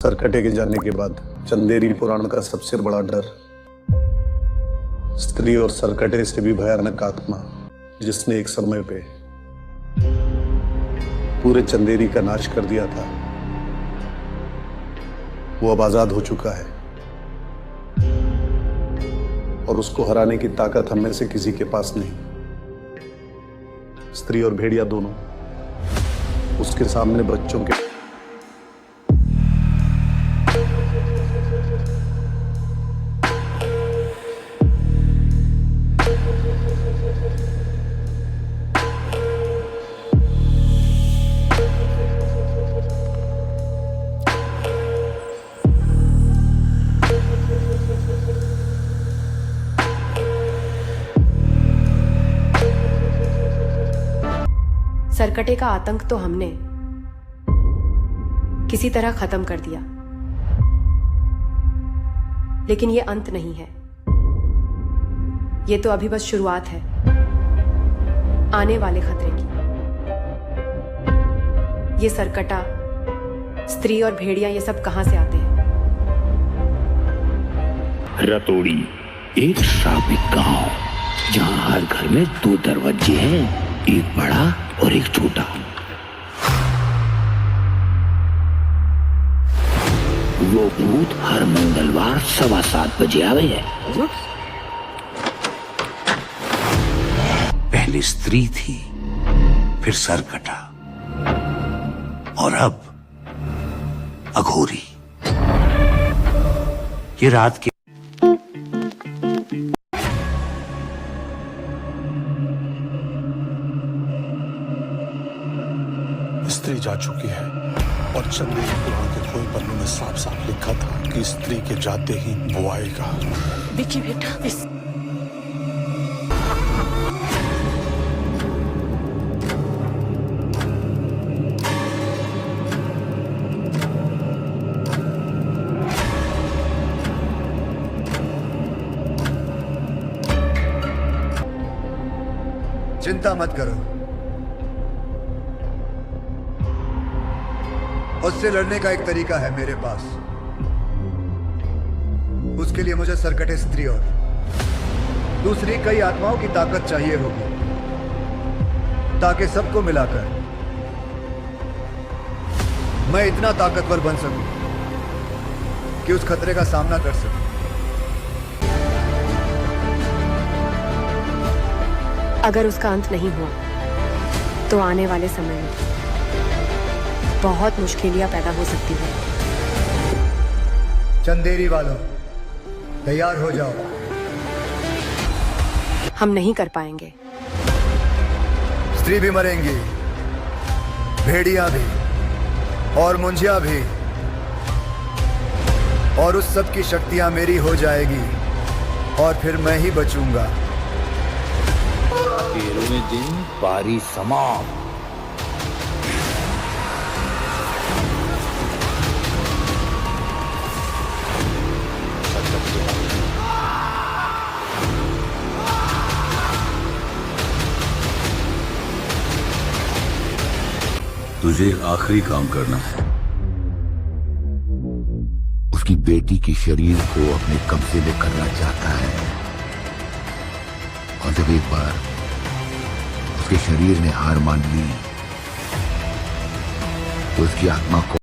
सरकटे के जाने के बाद चंदेरी पुराण का सबसे बड़ा डर स्त्री और सरकटे से भी भयानक आत्मा जिसने एक समय पे पूरे चंदेरी का नाश कर दिया था, वो अब आजाद हो चुका है और उसको हराने की ताकत हम में से किसी के पास नहीं। स्त्री और भेड़िया दोनों उसके सामने बच्चों के सरकटे का आतंक तो हमने किसी तरह खत्म कर दिया, लेकिन ये अंत नहीं है। ये तो अभी बस शुरुआत है आने वाले खतरे की। ये सरकटा, स्त्री और भेड़िया, ये सब कहां से आते हैं? रतोड़ी एक श्रापित गांव जहां हर घर में 2 दरवाजे हैं, एक बड़ा और एक छोटा। वो भूत हर मंगलवार 7:15 बजे आवे है। पहले स्त्री थी, फिर सरकटा और अब अघोरी। ये रात के स्त्री जा चुकी है और चंदेरी पुराण के कोई पन्नों में साफ साफ लिखा था कि स्त्री के जाते ही वो आएगा। विकी बेटा, चिंता मत करो, उससे लड़ने का एक तरीका है मेरे पास। उसके लिए मुझे सरकटे स्त्री और दूसरी कई आत्माओं की ताकत चाहिए होगी, ताकि सबको मिलाकर मैं इतना ताकतवर बन सकूं कि उस खतरे का सामना कर सकूं। अगर उसका अंत नहीं हुआ तो आने वाले समय में बहुत मुश्किलियां पैदा हो सकती हैं। चंदेरी वालों, तैयार हो जाओ। हम नहीं कर पाएंगे। स्त्री भी मरेंगी, भेड़िया भी और मुंजिया भी, और उस सब की शक्तियां मेरी हो जाएगी और फिर मैं ही बचूंगा। 13वें दिन पारी समाप्त। तुझे एक आखिरी काम करना है। उसकी बेटी के शरीर को अपने कब्जे में करना चाहता है, और जब एक बार उसके शरीर ने हार मान ली तो उसकी आत्मा को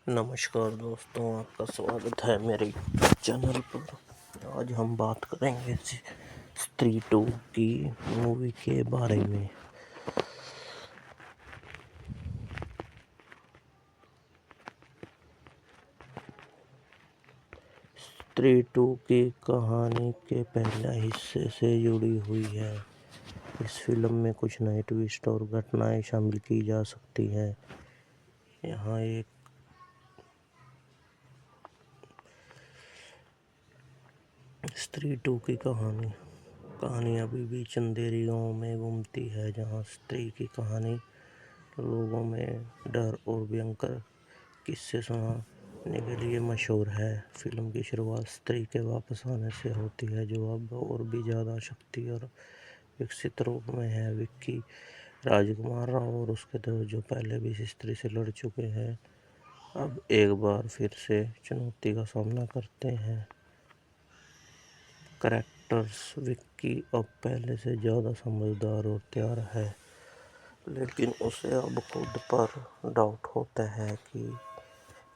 नमस्कार दोस्तों, आपका स्वागत है मेरे चैनल पर। आज हम बात करेंगे स्त्री 2 की मूवी के बारे में। स्त्री 2 की कहानी के पहले हिस्से से जुड़ी हुई है। इस फिल्म में कुछ नए ट्विस्ट और घटनाएं शामिल की जा सकती हैं। यहाँ एक स्त्री 2 की कहानी अभी भी चंदेरी गांव में घूमती है, जहां स्त्री की कहानी लोगों में डर और भयंकर किस्से सुनाने के लिए मशहूर है। फिल्म की शुरुआत स्त्री के वापस आने से होती है, जो अब और भी ज़्यादा शक्ति और विकसित रूप में है। विक्की राजकुमार राव और उसके दोस्त, जो पहले भी इस स्त्री से लड़ चुके हैं, अब एक बार फिर से चुनौती का सामना करते हैं। कैरेक्टर्स: विक्की अब पहले से ज़्यादा समझदार और तैयार है, लेकिन उसे अब खुद पर डाउट होता है कि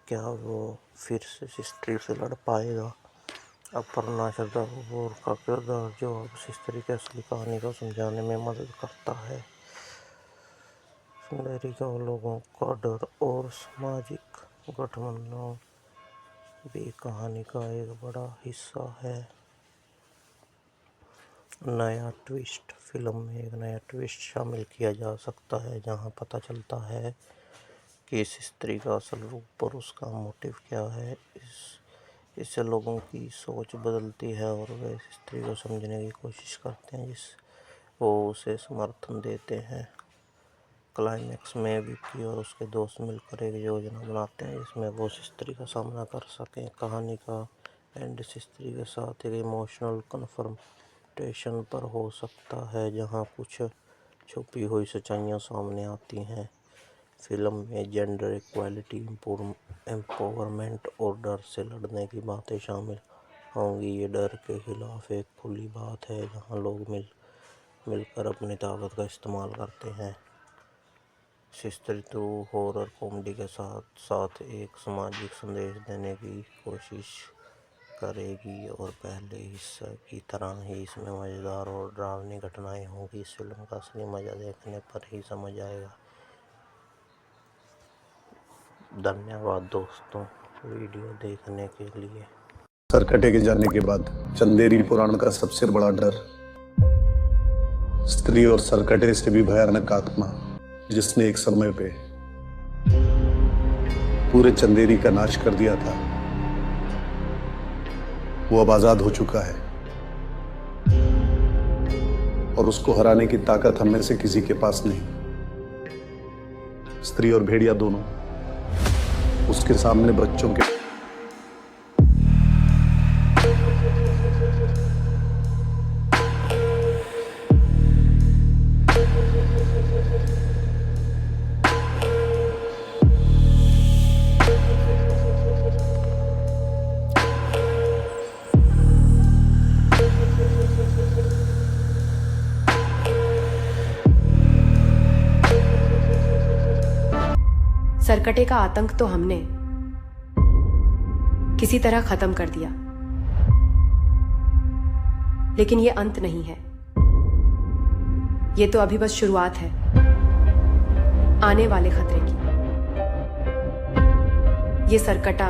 क्या वो फिर से स्त्री से लड़ पाएगा। अपर्णा श्रद्धा कपूर का किरदार, जो अब स्त्री की असली कहानी को समझाने में मदद करता है। चंदेरी गांव लोगों का डर और सामाजिक गठबंधन भी कहानी का एक बड़ा हिस्सा है। नया ट्विस्ट: फिल्म में एक नया ट्विस्ट शामिल किया जा सकता है, जहां पता चलता है कि इस स्त्री का असल रूप और उसका मोटिव क्या है। इससे लोगों की सोच बदलती है और वे इस स्त्री को समझने की कोशिश करते हैं, वो उसे समर्थन देते हैं। क्लाइमैक्स में विक्की और उसके दोस्त मिलकर एक योजना बनाते हैं जिसमें वो उस स्त्री का सामना कर सकें। कहानी का एंड इस स्त्री के साथ एक इमोशनल कन्फ्रंटेशन पर हो सकता है, जहां कुछ छुपी हुई सच्चाइयां सामने आती हैं। फिल्म में जेंडर इक्वालिटी, एम्पावरमेंट और डर से लड़ने की बातें शामिल होंगी। ये डर के खिलाफ एक खुली बात है, जहां लोग मिलकर अपनी ताकत का इस्तेमाल करते हैं। स्त्री 2 हॉरर कॉमेडी के साथ साथ एक सामाजिक संदेश देने की कोशिश करेगी और पहले हिस्से की तरह ही इसमें मज़ेदार और डरावनी घटनाएं होंगी। इस फिल्म का असली मज़ा देखने पर ही समझ आएगा। धन्यवाद दोस्तों, वीडियो देखने के लिए। सरकटे के जाने के बाद चंदेरी पुराण का सबसे बड़ा डर स्त्री और सरकटे से भी भयानक आत्मा, जिसने एक समय पे पूरे चंदेरी का नाश कर दिया था, वो अब आजाद हो चुका है और उसको हराने की ताकत हम में से किसी के पास नहीं। स्त्री और भेड़िया दोनों उसके सामने बच्चों के सरकटे का आतंक तो हमने किसी तरह खत्म कर दिया, लेकिन ये अंत नहीं है। ये तो अभी बस शुरुआत है आने वाले खतरे की। ये सरकटा,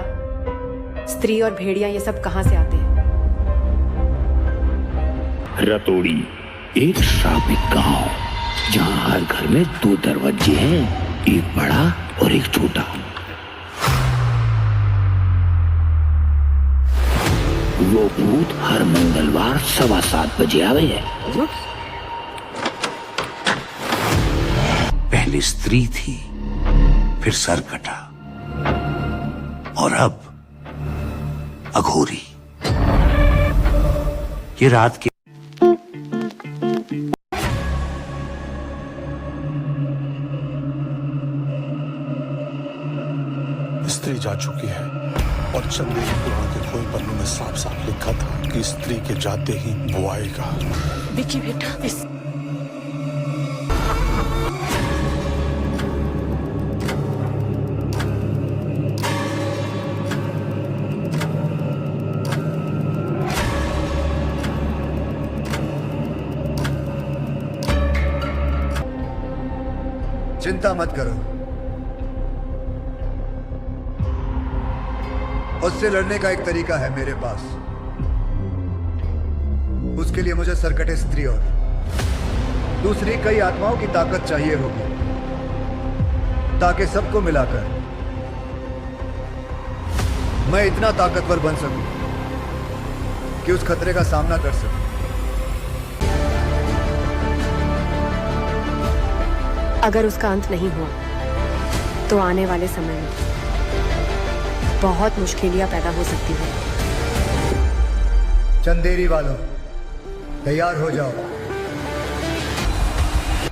स्त्री और भेड़िया, ये सब कहां से आते हैं? रतोड़ी एक श्रापित गांव, जहां हर घर में 2 दरवाजे हैं, एक बड़ा और एक छोटा। वो भूत हर मंगलवार 7:15 बजे आवे है। पहले स्त्री थी, फिर सर कटा और अब अघोरी। ये रात के स्त्री जा चुकी है और चंदेरी पुराण के कोई पन्नों में साफ साफ लिखा था कि स्त्री के जाते ही वो आएगा। विक्की बेटा, चिंता मत करो, उससे लड़ने का एक तरीका है मेरे पास। उसके लिए मुझे सरकटे स्त्री और दूसरी कई आत्माओं की ताकत चाहिए होगी, ताकि सबको मिलाकर मैं इतना ताकतवर बन सकूं कि उस खतरे का सामना कर सकूं। अगर उसका अंत नहीं हुआ तो आने वाले समय में बहुत मुश्किलियां पैदा हो सकती हैं। चंदेरी वालों, तैयार हो जाओ।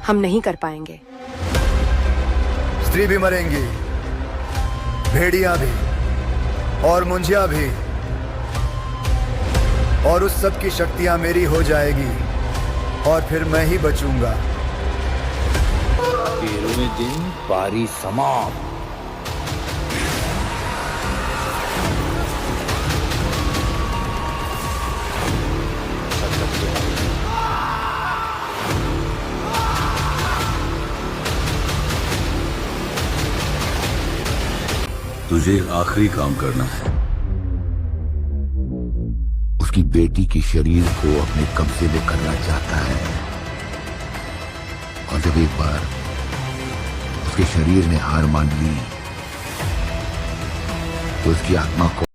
हम नहीं कर पाएंगे। स्त्री भी मरेंगी, भेड़ियां भी और मुंजिया भी, और उस सब की शक्तियां मेरी हो जाएगी और फिर मैं ही बचूंगा। 13वें दिन पारी समाप्त। तुझे एक आखिरी काम करना है। उसकी बेटी के शरीर को अपने कब्जे में करना चाहता है, और जब एक बार उसके शरीर ने हार मान ली तो उसकी आत्मा को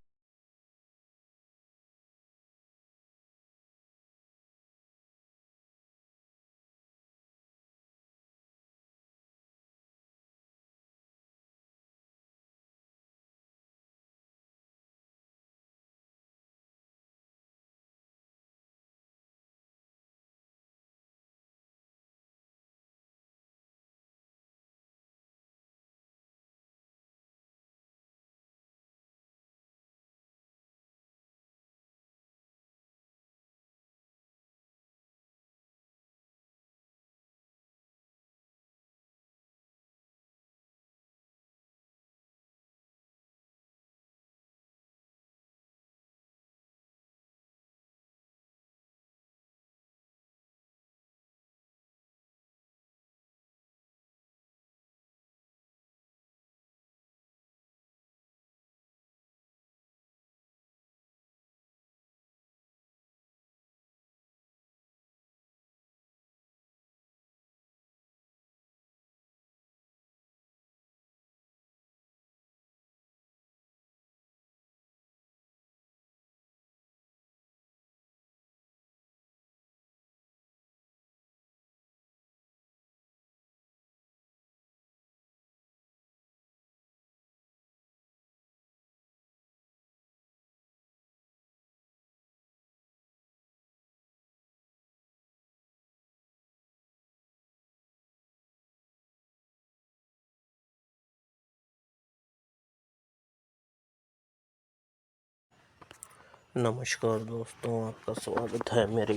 नमस्कार दोस्तों, आपका स्वागत है मेरे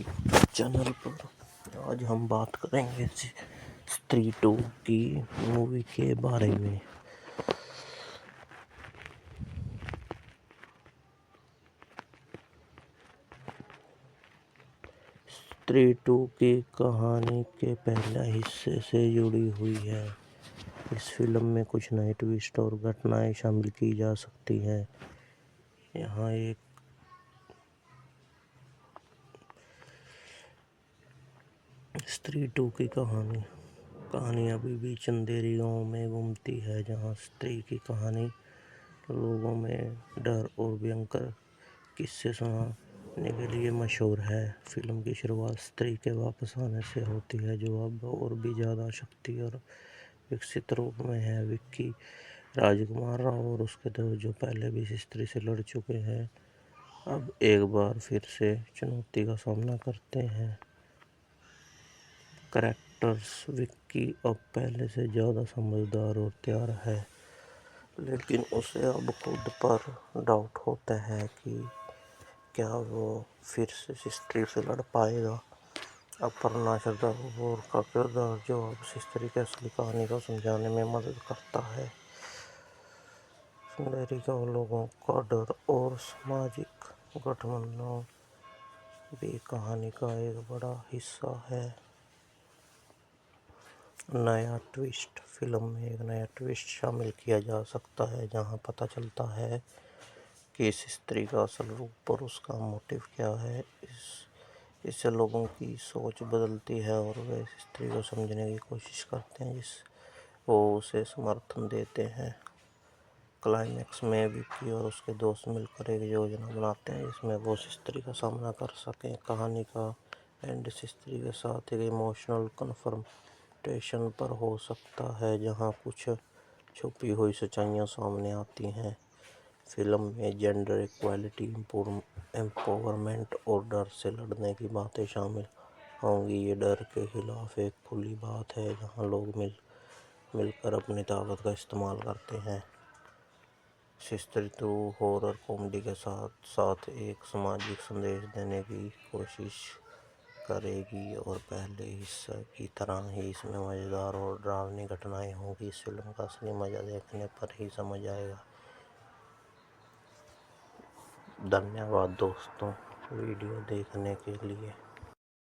चैनल पर। आज हम बात करेंगे स्त्री 2 की मूवी के बारे में। स्त्री 2 की कहानी के पहले हिस्से से जुड़ी हुई है। इस फिल्म में कुछ नए ट्विस्ट और घटनाएं शामिल की जा सकती हैं। यहाँ एक स्त्री 2 की कहानी अभी भी चंदेरी गांव में घूमती है, जहां स्त्री की कहानी लोगों में डर और भयंकर किस्से सुनाने के लिए मशहूर है। फिल्म की शुरुआत स्त्री के वापस आने से होती है, जो अब और भी ज़्यादा शक्ति और विकसित रूप में है। विक्की राजकुमार राव और उसके दोस्त, जो पहले भी इस स्त्री से लड़ चुके हैं, अब एक बार फिर से चुनौती का सामना करते हैं। कैरेक्टर्स: विक्की अब पहले से ज़्यादा समझदार और तैयार है, लेकिन उसे अब खुद पर डाउट होता है कि क्या वो फिर से स्त्री से लड़ पाएगा। अपर्णा श्रद्धा कपूर का किरदार, जो अब स्त्री की असली कहानी को समझाने में मदद करता है। चंदेरी गांव लोगों का डर और सामाजिक गठबंधन भी कहानी का एक बड़ा हिस्सा है। नया ट्विस्ट फिल्म में एक नया ट्विस्ट शामिल किया जा सकता है जहां पता चलता है कि इस स्त्री का असल रूप और उसका मोटिव क्या है। इससे लोगों की सोच बदलती है और वे इस स्त्री को समझने की कोशिश करते हैं, वो उसे समर्थन देते हैं। क्लाइमैक्स में विक्की और उसके दोस्त मिलकर एक योजना बनाते हैं जिसमें वो उस स्त्री का सामना कर सकें। कहानी का एंड इस स्त्री के साथ एक इमोशनल कन्फ्रंटेशन पर हो सकता है जहां कुछ छुपी हुई सच्चाइयां सामने आती हैं। फिल्म में जेंडर इक्वालिटी, एम्पावरमेंट और डर से लड़ने की बातें शामिल होंगी। ये डर के खिलाफ एक खुली बात है जहां लोग मिलकर अपनी ताकत का इस्तेमाल करते हैं। स्त्री 2 हॉरर कॉमेडी के साथ साथ एक सामाजिक संदेश देने की कोशिश करेगी और पहले हिस्से की तरह ही इसमें मज़ेदार और डरावनी घटनाएं होंगी। इस फिल्म का असली मज़ा देखने पर ही समझ आएगा। धन्यवाद दोस्तों वीडियो देखने के लिए।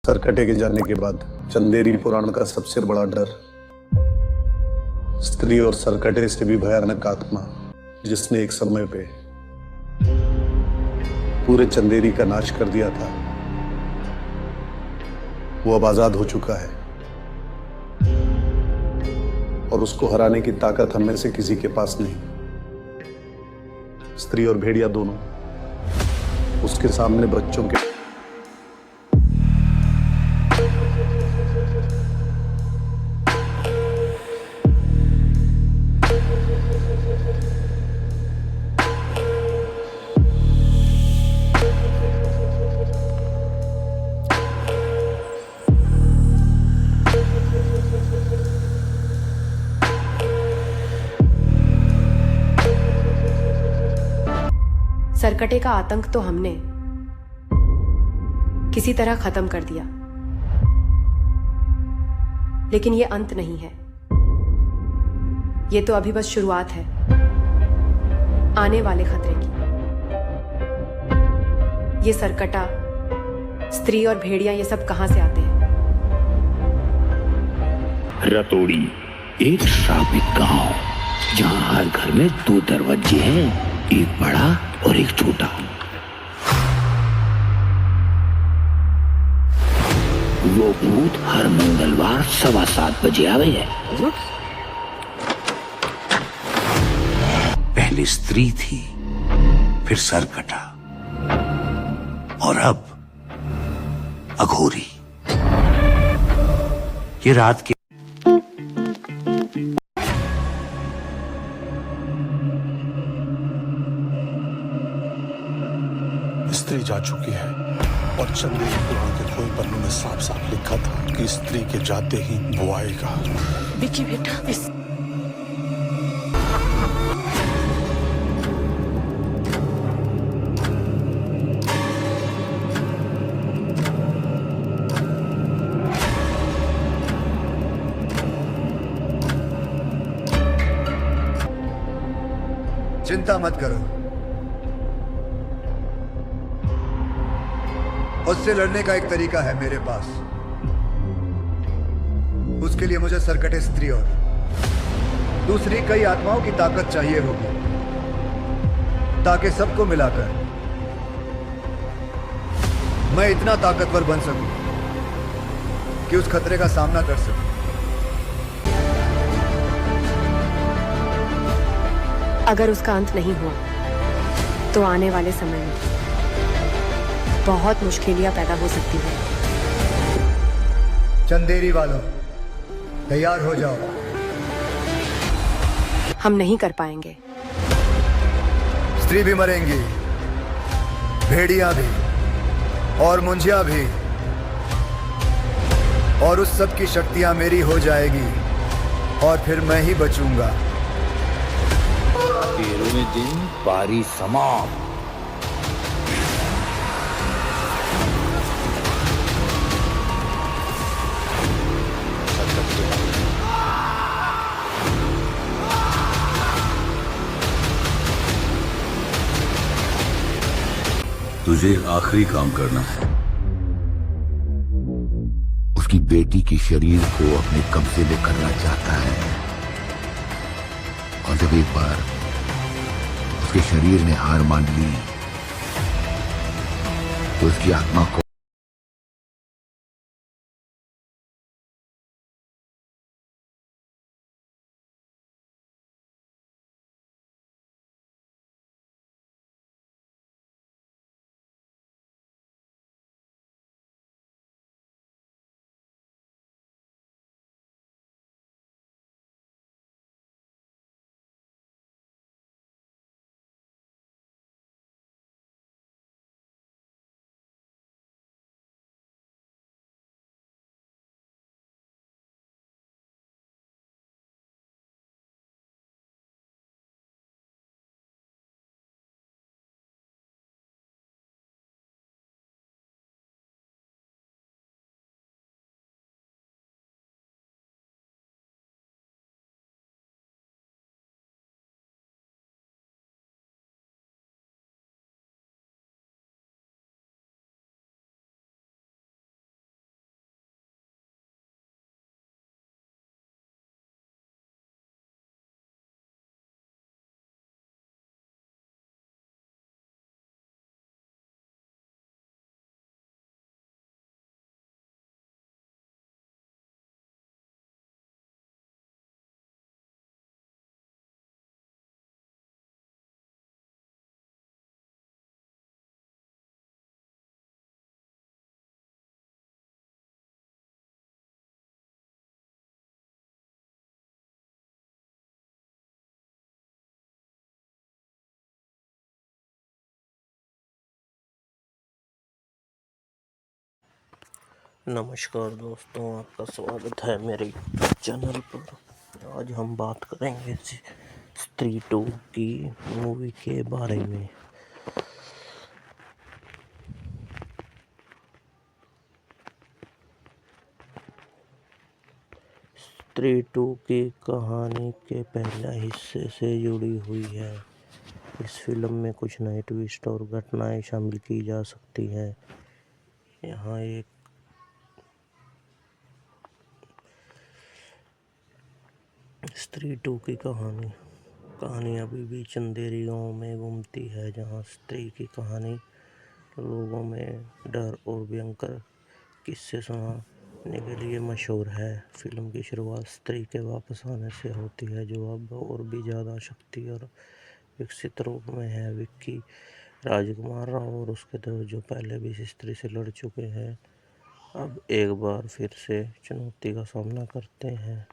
सरकटे के जाने के बाद चंदेरी पुराण का सबसे बड़ा डर स्त्री और सरकटे से भी भयानक आत्मा जिसने एक समय पे पूरे चंदेरी का नाश कर दिया था, वो अब आजाद हो चुका है और उसको हराने की ताकत हम में से किसी के पास नहीं। स्त्री और भेड़िया दोनों उसके सामने बच्चों के सरकटे का आतंक तो हमने किसी तरह खत्म कर दिया, लेकिन ये अंत नहीं है। ये तो अभी बस शुरुआत है आने वाले खतरे की। ये सरकटा, स्त्री और भेड़िया, ये सब कहां से आते हैं? रतोड़ी एक श्रापित गांव जहां हर घर में 2 दरवाजे हैं, एक बड़ा और एक छोटा। वो भूत हर मंगलवार 7:15 बजे आवे है। पहले स्त्री थी, फिर सरकटा और अब अघोरी। ये रात के स्त्री जा चुकी है और चंदेरी पुराण के कोई पन्नों में साफ साफ लिखा था कि स्त्री के जाते ही वो आएगा। विक्की बेटा, चिंता मत करो, उससे लड़ने का एक तरीका है मेरे पास। उसके लिए मुझे सरकटे स्त्री और दूसरी कई आत्माओं की ताकत चाहिए होगी ताकि सबको मिलाकर मैं इतना ताकतवर बन सकूं कि उस खतरे का सामना कर सकूं। अगर उसका अंत नहीं हुआ तो आने वाले समय में बहुत मुश्किलियां पैदा हो सकती हैं। चंदेरी वालों, तैयार हो जाओ। हम नहीं कर पाएंगे। स्त्री भी मरेंगी, भेड़िया भी और मुंजिया भी, और उस सब की शक्तियां मेरी हो जाएगी और फिर मैं ही बचूंगा। 13वें दिन पारी समाप्त। तुझे एक आखिरी काम करना है। उसकी बेटी के शरीर को अपने कब्जे में करना चाहता है। और जब एक बार उसके शरीर ने हार मान ली तो उसकी आत्मा को नमस्कार दोस्तों, आपका स्वागत है मेरे चैनल पर। आज हम बात करेंगे स्त्री 2 की मूवी के बारे में। स्त्री 2 की कहानी के पहले हिस्से से जुड़ी हुई है। इस फिल्म में कुछ नए ट्विस्ट और घटनाएं शामिल की जा सकती हैं। यहाँ एक स्त्री 2 की कहानी अभी भी चंदेरी गांव में घूमती है, जहां स्त्री की कहानी लोगों में डर और भयंकर किस्से सुनाने के लिए मशहूर है। फिल्म की शुरुआत स्त्री के वापस आने से होती है, जो अब और भी ज़्यादा शक्ति और विकसित रूप में है। विक्की राजकुमार राव और उसके दोस्त, जो पहले भी इस स्त्री से लड़ चुके हैं, अब एक बार फिर से चुनौती का सामना करते हैं।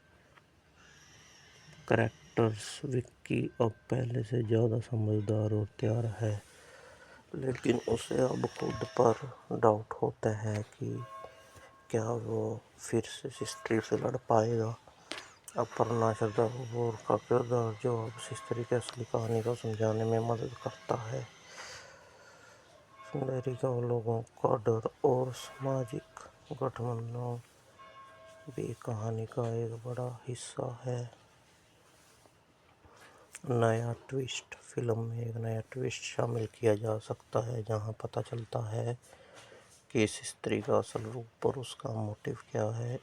कैरेक्टर्स: विक्की अब पहले से ज़्यादा समझदार और तैयार है, लेकिन उसे अब खुद पर डाउट होता है कि क्या वो फिर से स्त्री से लड़ पाएगा। अपर्णा श्रद्धा कपूर का किरदार, जो अब स्त्री की असली कहानी को समझाने में मदद करता है। चंदेरी गांव लोगों का डर और सामाजिक गठबंधन भी कहानी का एक बड़ा हिस्सा है। नया ट्विस्ट: फिल्म में एक नया ट्विस्ट शामिल किया जा सकता है, जहां पता चलता है कि इस स्त्री का असल रूप और उसका मोटिव क्या है।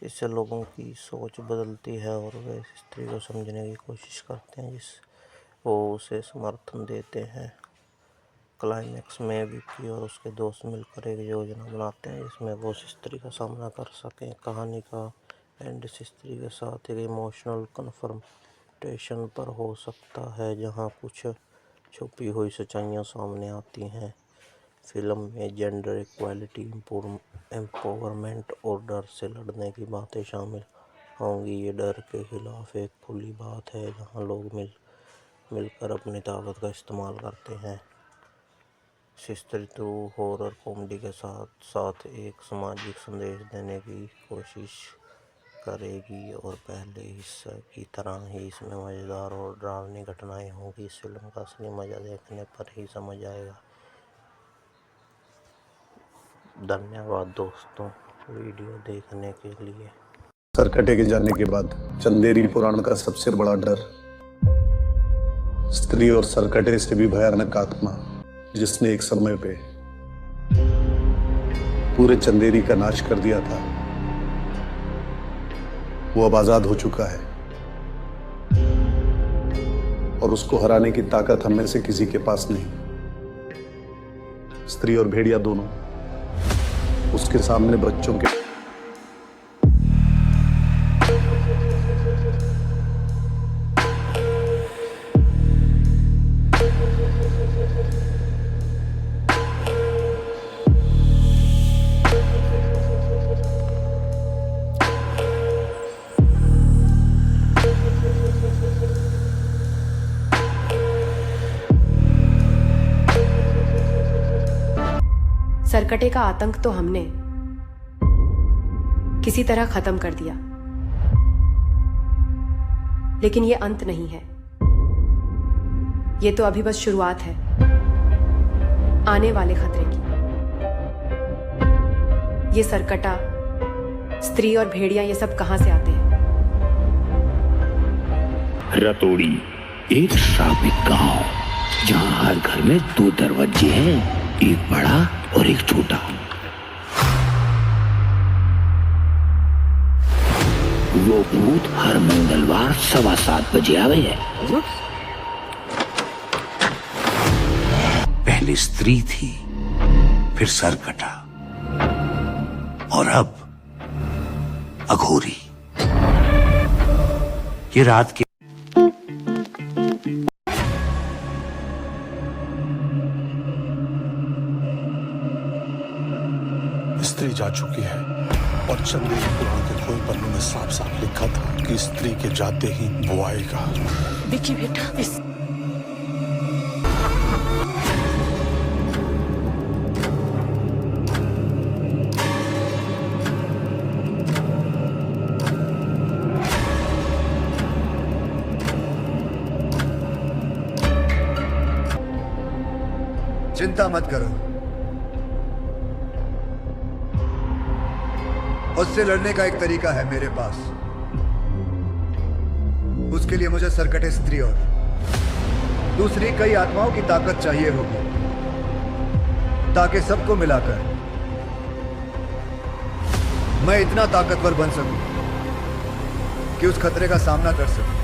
इससे लोगों की सोच बदलती है और वे इस स्त्री को समझने की कोशिश करते हैं, वो उसे समर्थन देते हैं। क्लाइमैक्स में विक्की और उसके दोस्त मिलकर एक योजना बनाते हैं जिसमें वो इस स्त्री का सामना कर सकें। कहानी का एंड इस स्त्री के साथ एक इमोशनल कन्फ्रंटेशन पर हो सकता है, जहां कुछ छुपी हुई सच्चाइयां सामने आती हैं। फिल्म में जेंडर इक्वालिटी, एम्पावरमेंट और डर से लड़ने की बातें शामिल होंगी। ये डर के खिलाफ एक खुली बात है, जहां लोग मिलकर अपनी ताकत का इस्तेमाल करते हैं। स्त्री 2 हॉरर कॉमेडी के साथ साथ एक सामाजिक संदेश देने की कोशिश करेगी और पहले हिस्से की तरह ही इसमें मज़ेदार और डरावनी घटनाएं होंगी। इस फिल्म का असली मज़ा देखने पर ही समझ आएगा। धन्यवाद दोस्तों वीडियो देखने के लिए। सरकटे के जाने के बाद चंदेरी पुराण का सबसे बड़ा डर स्त्री और सरकटे से भी भयानक आत्मा, जिसने एक समय पे पूरे चंदेरी का नाश कर दिया था, वो अब आजाद हो चुका है और उसको हराने की ताकत हम में से किसी के पास नहीं। स्त्री और भेड़िया दोनों उसके सामने बच्चों के सरकटे का आतंक तो हमने किसी तरह खत्म कर दिया, लेकिन ये अंत नहीं है। ये तो अभी बस शुरुआत है आने वाले खतरे की। ये सरकटा, स्त्री और भेड़िया, ये सब कहां से आते हैं? रतोड़ी एक श्रापित गांव जहां हर घर में 2 दरवाजे हैं, एक बड़ा और एक छोटा। वो भूत हर मंगलवार 7:15 बजे आवे है। पहले स्त्री थी, फिर सरकटा, और अब अघोरी। ये रात के स्त्री जा चुकी है और चंदेरी पुराण के कोई पन्नों में साफ साफ लिखा था कि स्त्री के जाते ही वो आएगा। विकी बेटा, इस चिंता मत करो, उससे लड़ने का एक तरीका है मेरे पास। उसके लिए मुझे सरकटे स्त्री और दूसरी कई आत्माओं की ताकत चाहिए होगी, ताकि सबको मिलाकर मैं इतना ताकतवर बन सकूं कि उस खतरे का सामना कर सकूं।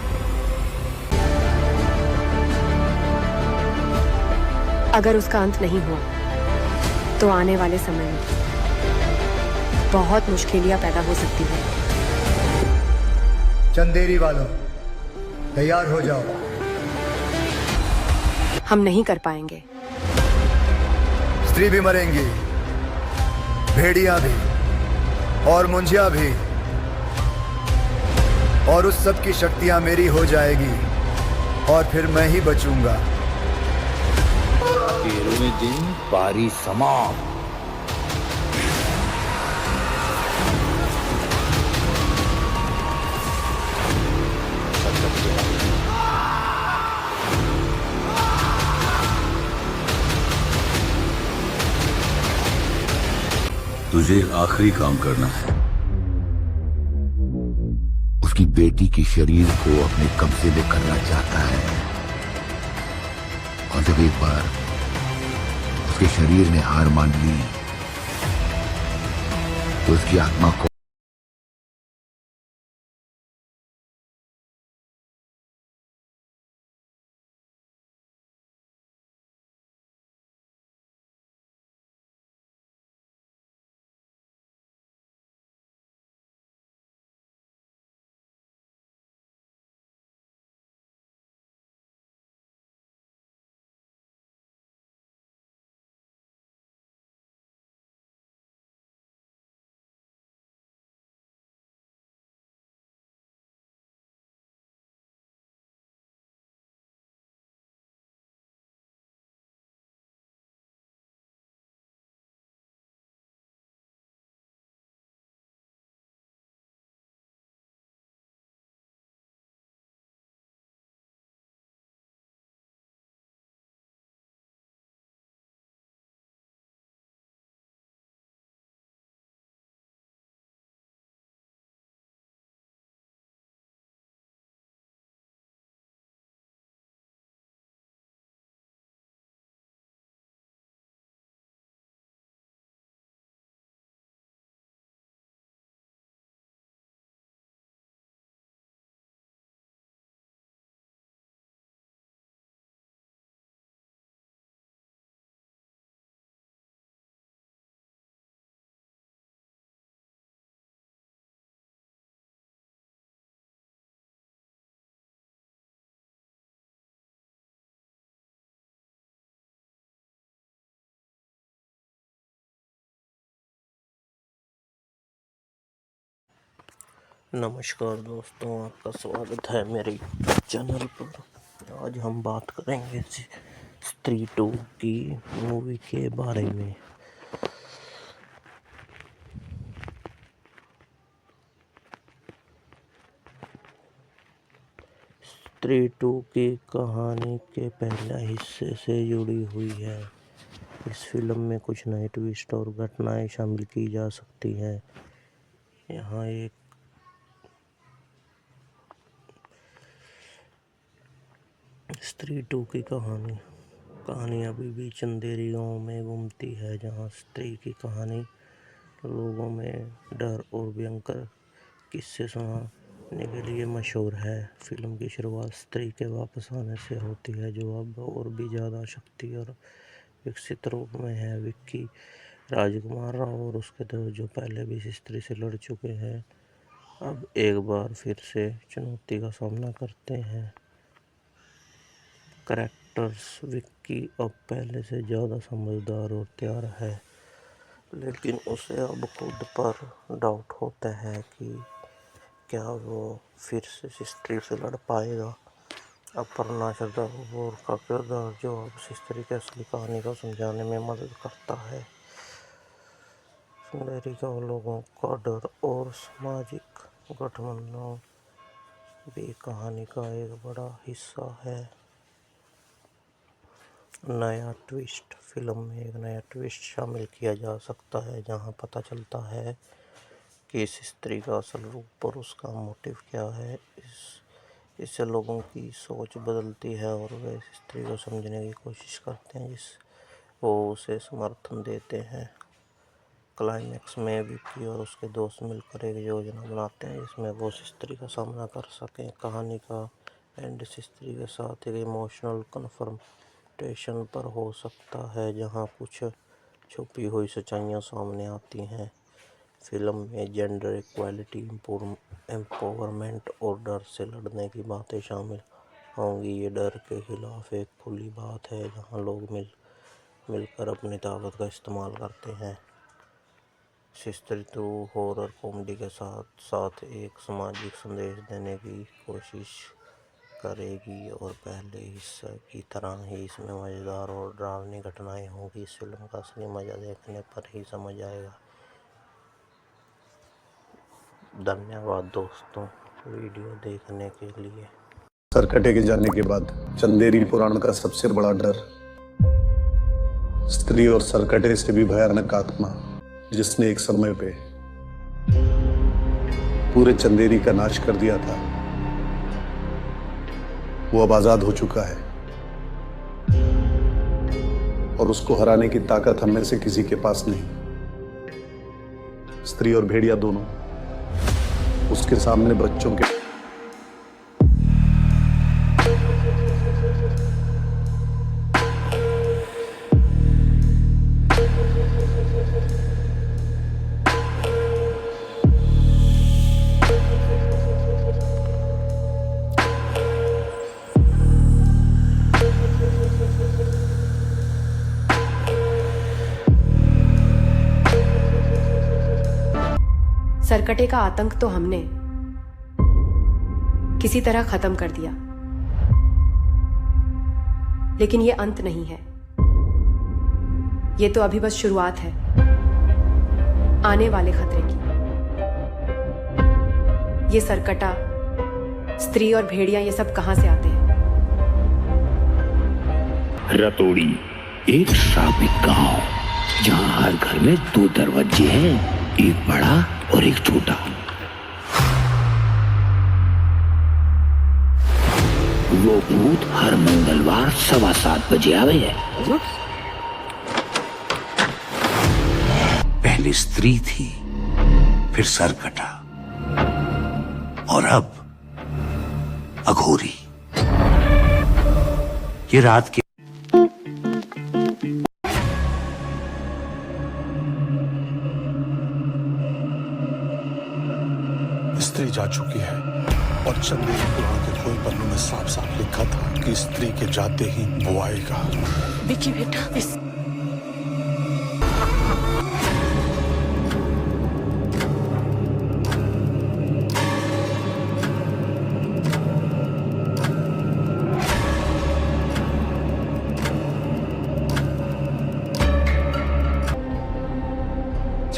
अगर उसका अंत नहीं हुआ तो आने वाले समय में बहुत मुश्किलियां पैदा हो सकती हैं। चंदेरी वालों, तैयार हो जाओ। हम नहीं कर पाएंगे। स्त्री भी मरेंगी, भेड़िया भी और मुंजिया भी, और उस सब की शक्तियां मेरी हो जाएगी और फिर मैं ही बचूंगा। 13वें दिन पारी समाप्त। तुझे आखिरी काम करना है। उसकी बेटी के शरीर को अपने कब्जे में करना चाहता है, और जब एक बार उसके शरीर ने हार मान ली तो उसकी आत्मा को नमस्कार दोस्तों, आपका स्वागत है मेरे चैनल पर। आज हम बात करेंगे स्त्री 2 की मूवी के बारे में। स्त्री 2 की कहानी के पहले हिस्से से जुड़ी हुई है। इस फिल्म में कुछ नए ट्विस्ट और घटनाएं शामिल की जा सकती हैं। यहाँ एक स्त्री 2 की कहानी अभी भी चंदेरी गांव में घूमती है, जहां स्त्री की कहानी लोगों में डर और भयंकर किस्से सुनाने के लिए मशहूर है। फिल्म की शुरुआत स्त्री के वापस आने से होती है, जो अब और भी ज़्यादा शक्ति और विकसित रूप में है। विक्की राजकुमार राव और उसके दोस्त, जो पहले भी इस स्त्री से लड़ चुके हैं, अब एक बार फिर से चुनौती का सामना करते हैं। कैरेक्टर्स: विक्की अब पहले से ज़्यादा समझदार और तैयार है, लेकिन उसे अब खुद पर डाउट होता है कि क्या वो फिर से इस स्त्री से लड़ पाएगा। अपर्णा श्रद्धा कपूर का किरदार, जो अब इस स्त्री की असली कहानी को समझाने में मदद करता है। चंदेरी गांव लोगों का डर और सामाजिक गठबंधन भी कहानी का एक बड़ा हिस्सा है। नया ट्विस्ट: फिल्म में एक नया ट्विस्ट शामिल किया जा सकता है, जहां पता चलता है कि इस स्त्री का असल रूप और उसका मोटिव क्या है। इससे लोगों की सोच बदलती है और वे इस स्त्री को समझने की कोशिश करते हैं, वो उसे समर्थन देते हैं। क्लाइमैक्स में विक्की और उसके दोस्त मिलकर एक योजना बनाते हैं जिसमें वो इस स्त्री का सामना कर सकें। कहानी का एंड इस स्त्री के साथ एक इमोशनल कन्फ्रंटेशन पर हो सकता है, जहां कुछ छुपी हुई सच्चाइयां सामने आती हैं। फिल्म में जेंडर इक्वालिटी, एम्पावरमेंट और डर से लड़ने की बातें शामिल होंगी। ये डर के खिलाफ एक खुली बात है, जहां लोग मिलकर अपनी ताकत का इस्तेमाल करते हैं। स्त्री 2 हॉरर कॉमेडी के साथ साथ एक सामाजिक संदेश देने की कोशिश करेगी और पहले हिस्से की तरह ही इसमें मज़ेदार और डरावनी घटनाएं होंगी। इस फिल्म का असली मज़ा देखने पर ही समझ आएगा। धन्यवाद दोस्तों वीडियो देखने के लिए। सरकटे के जाने के बाद चंदेरी पुराण का सबसे बड़ा डर स्त्री और सरकटे से भी भयानक आत्मा, जिसने एक समय पे पूरे चंदेरी का नाश कर दिया था, वो अब आजाद हो चुका है और उसको हराने की ताकत हम में से किसी के पास नहीं। स्त्री और भेड़िया दोनों उसके सामने बच्चों के सरकटे का आतंक तो हमने किसी तरह खत्म कर दिया, लेकिन ये अंत नहीं है। ये तो अभी बस शुरुआत है आने वाले खतरे की। ये सरकटा, स्त्री और भेड़िया, ये सब कहां से आते हैं? रतोड़ी एक श्रापित गांव, जहां हर घर में 2 दरवाजे हैं, एक बड़ा और एक छोटा। वो भूत हर मंगलवार 7:15 बजे आवे है। पहले स्त्री थी, फिर सरकटा, और अब अघोरी। ये रात के स्त्री जा चुकी है और चंदेरी पुराण के कोई पन्नों में साफ साफ लिखा था कि स्त्री के जाते ही वो आएगा। विक्की बेटा, इस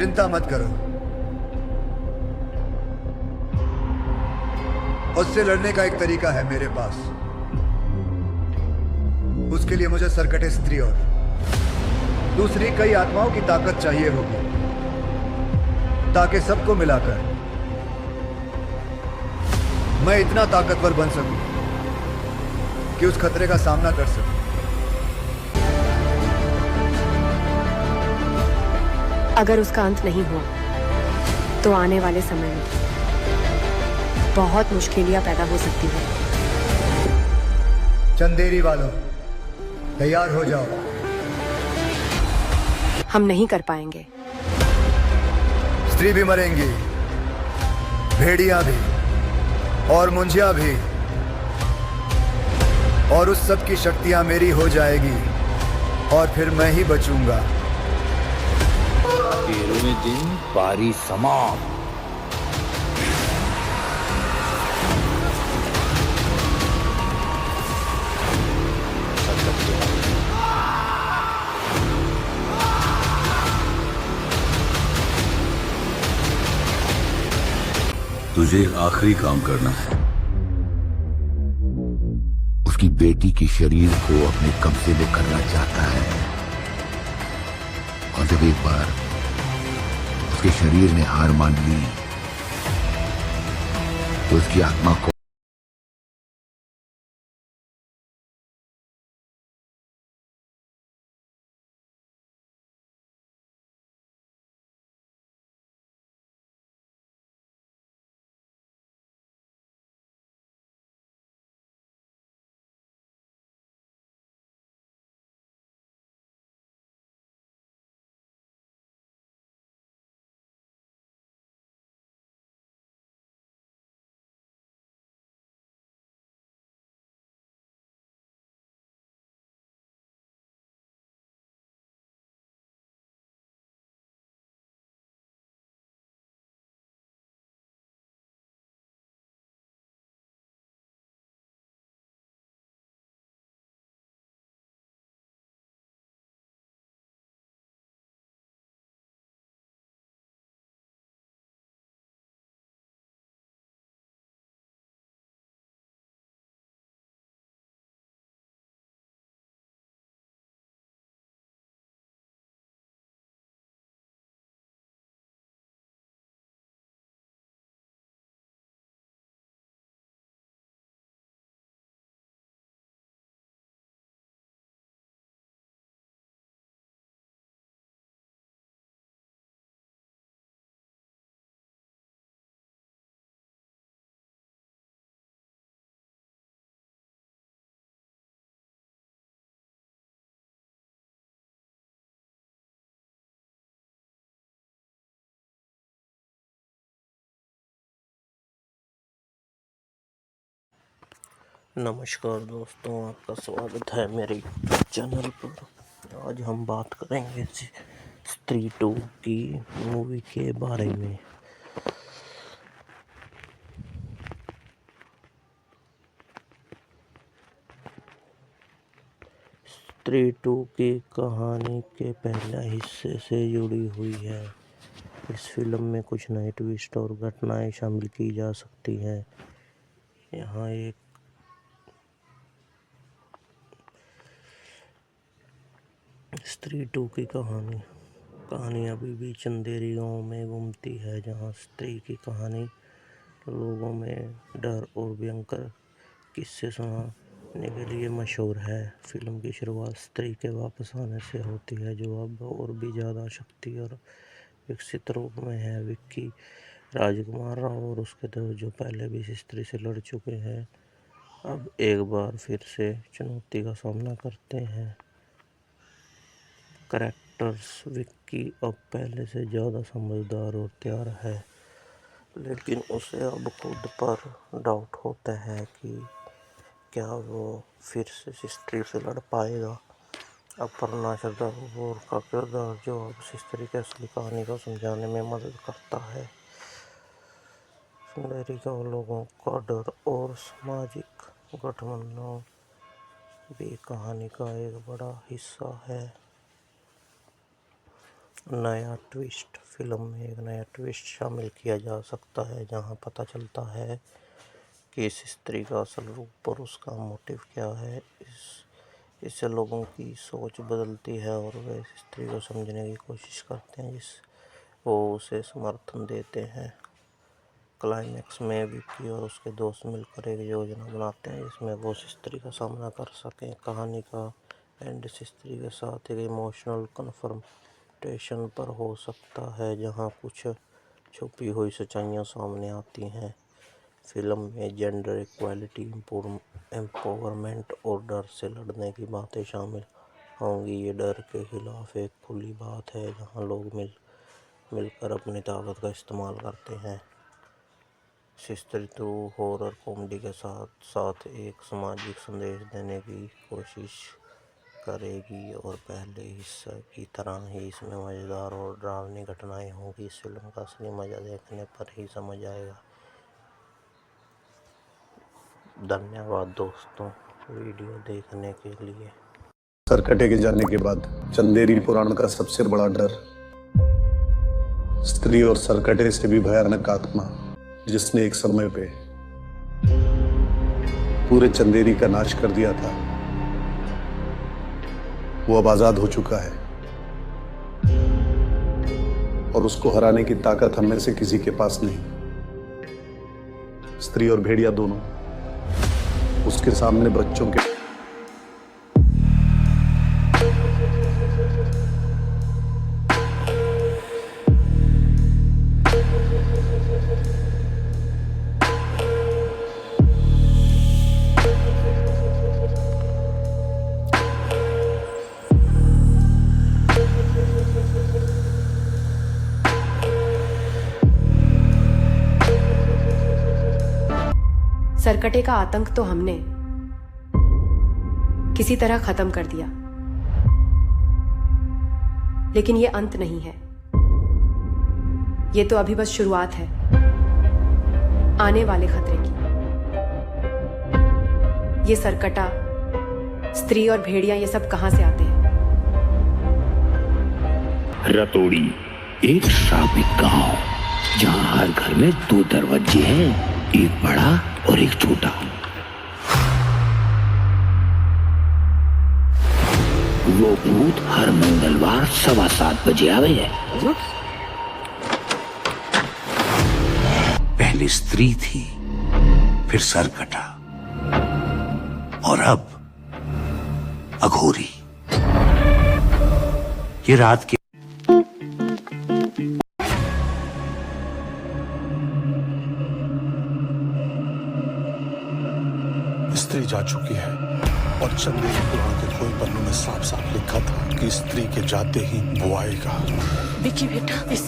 चिंता मत करो, उससे लड़ने का एक तरीका है मेरे पास। उसके लिए मुझे सरकटे स्त्री और दूसरी कई आत्माओं की ताकत चाहिए होगी, ताकि सबको मिलाकर मैं इतना ताकतवर बन सकूं कि उस खतरे का सामना कर सकूं। अगर उसका अंत नहीं हुआ तो आने वाले समय में बहुत मुश्किलियां पैदा हो सकती हैं। चंदेरी वालों, तैयार हो जाओ। हम नहीं कर पाएंगे। स्त्री भी मरेंगी, भेड़िया भी और मुंजिया भी, और उस सब की शक्तियां मेरी हो जाएगी और फिर मैं ही बचूंगा। 13वें दिन पारी समाप्त। तुझे आखिरी काम करना है। उसकी बेटी के शरीर को अपने कब्जे में करना चाहता है, और जब एक बार उसके शरीर ने हार मान ली तो उसकी आत्मा को नमस्कार दोस्तों, आपका स्वागत है मेरे चैनल पर। आज हम बात करेंगे स्त्री 2 की मूवी के बारे में। स्त्री 2 की कहानी के पहले हिस्से से जुड़ी हुई है। इस फिल्म में कुछ नए ट्विस्ट और घटनाएं शामिल की जा सकती हैं। यहाँ एक स्त्री 2 की कहानी अभी भी चंदेरी गांव में घूमती है, जहां स्त्री की कहानी लोगों में डर और भयंकर किस्से सुनाने के लिए मशहूर है। फिल्म की शुरुआत स्त्री के वापस आने से होती है, जो अब और भी ज़्यादा शक्ति और विकसित रूप में है। विक्की राजकुमार राव और उसके दोस्त, जो पहले भी इस स्त्री से लड़ चुके हैं, अब एक बार फिर से चुनौती का सामना करते हैं। कैरेक्टर्स विक्की अब पहले से ज़्यादा समझदार और तैयार है, लेकिन उसे अब खुद पर डाउट होता है कि क्या वो फिर से इस स्त्री से लड़ पाएगा। अपर्णा श्रद्धा कपूर का किरदार, जो अब इस स्त्री की असली कहानी को समझाने में मदद करता है। चंदेरी गांव लोगों का डर और सामाजिक गठबंधन भी कहानी का एक बड़ा हिस्सा है। नया ट्विस्ट फिल्म में एक नया ट्विस्ट शामिल किया जा सकता है जहां पता चलता है कि इस स्त्री का असल रूप और उसका मोटिव क्या है। इससे लोगों की सोच बदलती है और वे इस स्त्री को समझने की कोशिश करते हैं वो उसे समर्थन देते हैं। क्लाइमैक्स में विक्की और उसके दोस्त मिलकर एक योजना बनाते हैं जिसमें वो उस स्त्री का सामना कर सकें। कहानी का एंड इस स्त्री के साथ एक इमोशनल कन्फ्रंटेशन पर हो सकता है जहां कुछ छुपी हुई सच्चाइयां सामने आती हैं। फिल्म में जेंडर इक्वालिटी, एम्पावरमेंट और डर से लड़ने की बातें शामिल होंगी। ये डर के खिलाफ एक खुली बात है जहां लोग मिलकर अपनी ताकत का इस्तेमाल करते हैं। स्त्री हॉरर कॉमेडी के साथ साथ एक सामाजिक संदेश देने की कोशिश करेगी और पहले हिस्से की तरह ही इसमें मज़ेदार और डरावनी घटनाएं होंगी। इस फिल्म का असली मज़ा देखने पर ही समझ आएगा। धन्यवाद दोस्तों वीडियो देखने के लिए। सरकटे के जाने के बाद चंदेरी पुराण का सबसे बड़ा डर स्त्री और सरकटे से भी भयानक आत्मा जिसने एक समय पे पूरे चंदेरी का नाश कर दिया था, वो अब आजाद हो चुका है और उसको हराने की ताकत हम में से किसी के पास नहीं। स्त्री और भेड़िया दोनों उसके सामने बच्चों के सरकटे का आतंक तो हमने किसी तरह खत्म कर दिया, लेकिन ये अंत नहीं है। ये तो अभी बस शुरुआत है आने वाले खतरे की। ये सरकटा, स्त्री और भेड़िया ये सब कहां से आते हैं? रतोड़ी एक श्रापित गांव जहां हर घर में 2 दरवाजे हैं, एक बड़ा और एक छोटा। वो भूत हर मंगलवार 7:15 बजे आवे है। पहले स्त्री थी, फिर सरकटा और अब अघोरी। ये रात के स्त्री जा चुकी है और चंदेरी पुराण के कोई पन्नों में साफ साफ लिखा था कि स्त्री के जाते ही वो आएगा। विक्की बेटा, इस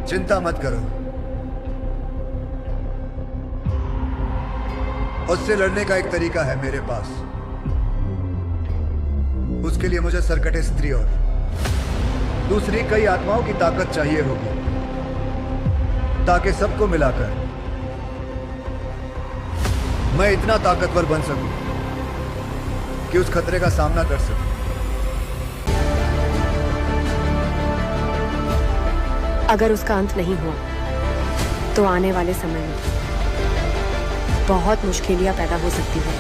चिंता मत करो, उससे लड़ने का एक तरीका है मेरे पास। उसके लिए मुझे सरकटे स्त्री और दूसरी कई आत्माओं की ताकत चाहिए होगी ताकि सबको मिलाकर मैं इतना ताकतवर बन सकूं कि उस खतरे का सामना कर सकूं। अगर उसका अंत नहीं हुआ तो आने वाले समय में बहुत मुश्किलियां पैदा हो सकती हैं।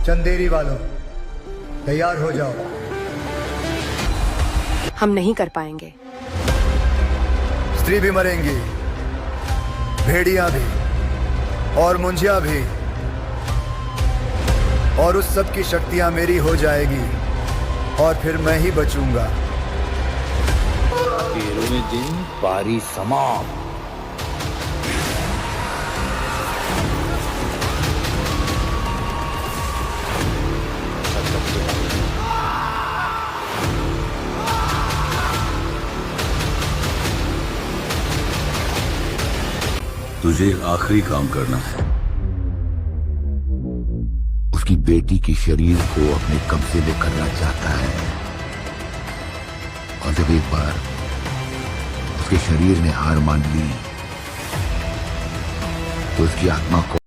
चंदेरी वालों, तैयार हो जाओ। हम नहीं कर पाएंगे। स्त्री भी मरेंगी, भेड़िया भी और मुंजिया भी, और उस सब की शक्तियां मेरी हो जाएगी और फिर मैं ही बचूंगा। 13वें दिन पारी समाप्त। तुझे एक आखिरी काम करना है। उसकी बेटी के शरीर को अपने कब्जे में करना चाहता है। और जब एक बार उसके शरीर ने हार मान ली तो उसकी आत्मा को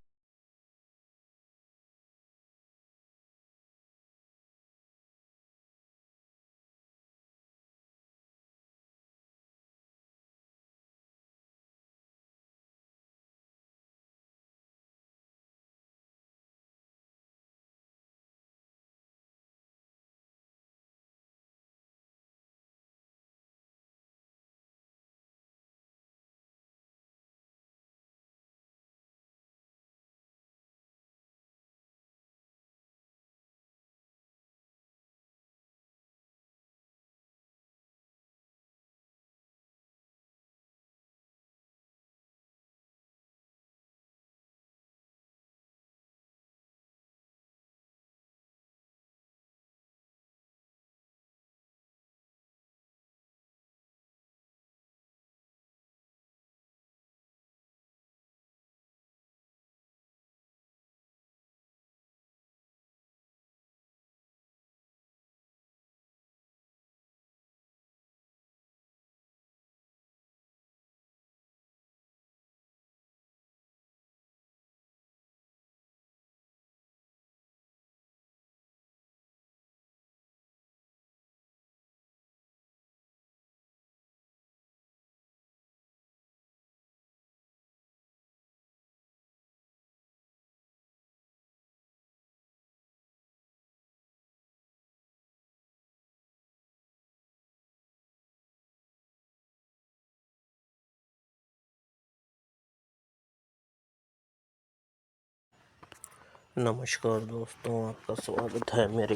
नमस्कार दोस्तों, आपका स्वागत है मेरे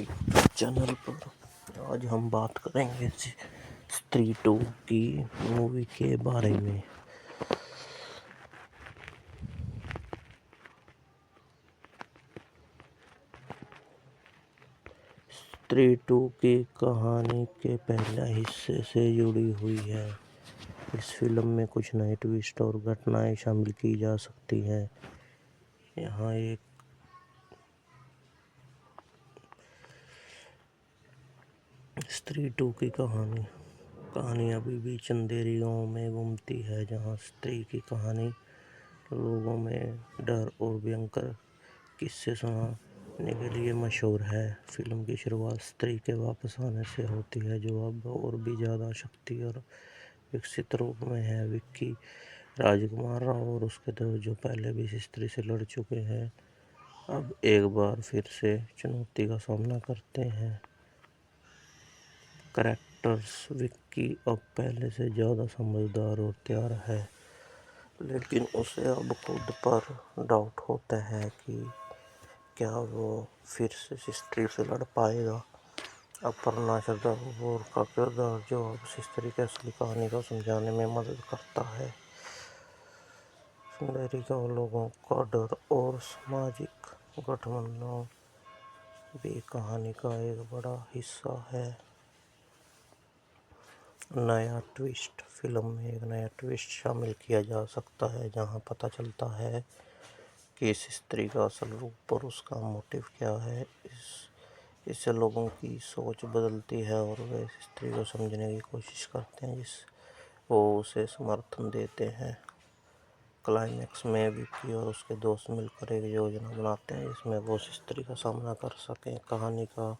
चैनल पर। आज हम बात करेंगे स्त्री 2 की मूवी के बारे में। स्त्री 2 की कहानी के पहले हिस्से से जुड़ी हुई है। इस फिल्म में कुछ नए ट्विस्ट और घटनाएं शामिल की जा सकती हैं। यहाँ एक स्त्री 2 की कहानी अभी भी चंदेरी गांव में घूमती है, जहां स्त्री की कहानी लोगों में डर और भयंकर किस्से सुनाने के लिए मशहूर है। फिल्म की शुरुआत स्त्री के वापस आने से होती है, जो अब और भी ज़्यादा शक्ति और विकसित रूप में है। विक्की राजकुमार राव और उसके दोस्त, जो पहले भी इस स्त्री से लड़ चुके हैं, अब एक बार फिर से चुनौती का सामना करते हैं। कैरेक्टर्स: विक्की अब पहले से ज़्यादा समझदार और तैयार है, लेकिन उसे अब खुद पर डाउट होता है कि क्या वो फिर से स्त्री से लड़ पाएगा। अपर्णा श्रद्धा कपूर का किरदार, जो अब स्त्री की असली कहानी को समझाने में मदद करता है। चंदेरी गांव लोगों का डर और सामाजिक गठबंधन भी कहानी का एक बड़ा हिस्सा है। नया ट्विस्ट: फिल्म में एक नया ट्विस्ट शामिल किया जा सकता है, जहां पता चलता है कि इस स्त्री का असल रूप और उसका मोटिव क्या है। इससे लोगों की सोच बदलती है और वे इस स्त्री को समझने की कोशिश करते हैं, वो उसे समर्थन देते हैं। क्लाइमैक्स में विक्की और उसके दोस्त मिलकर एक योजना बनाते हैं जिसमें वो उस स्त्री का सामना कर सकें। कहानी का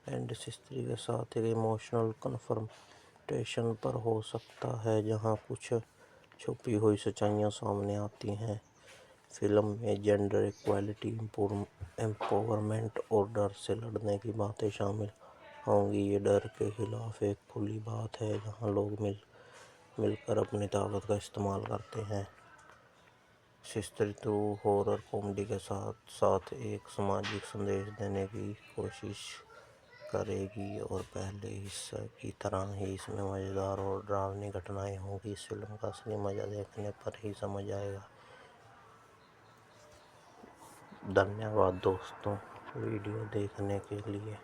एंड इस स्त्री के साथ एक इमोशनल कन्फ्रंटेशन पर हो सकता है, जहां कुछ छुपी हुई सच्चाइयां सामने आती हैं। फिल्म में जेंडर इक्वालिटी, एम्पावरमेंट और डर से लड़ने की बातें शामिल होंगी। ये डर के खिलाफ एक खुली बात है, जहां लोग मिलकर अपनी ताकत का इस्तेमाल करते हैं। स्त्री 2 हॉरर कॉमेडी के साथ साथ एक सामाजिक संदेश देने की कोशिश करेगी और पहले हिस्से की तरह ही इसमें मज़ेदार और डरावनी घटनाएं होंगी। इस फिल्म का असली मज़ा देखने पर ही समझ आएगा। धन्यवाद दोस्तों वीडियो देखने के लिए।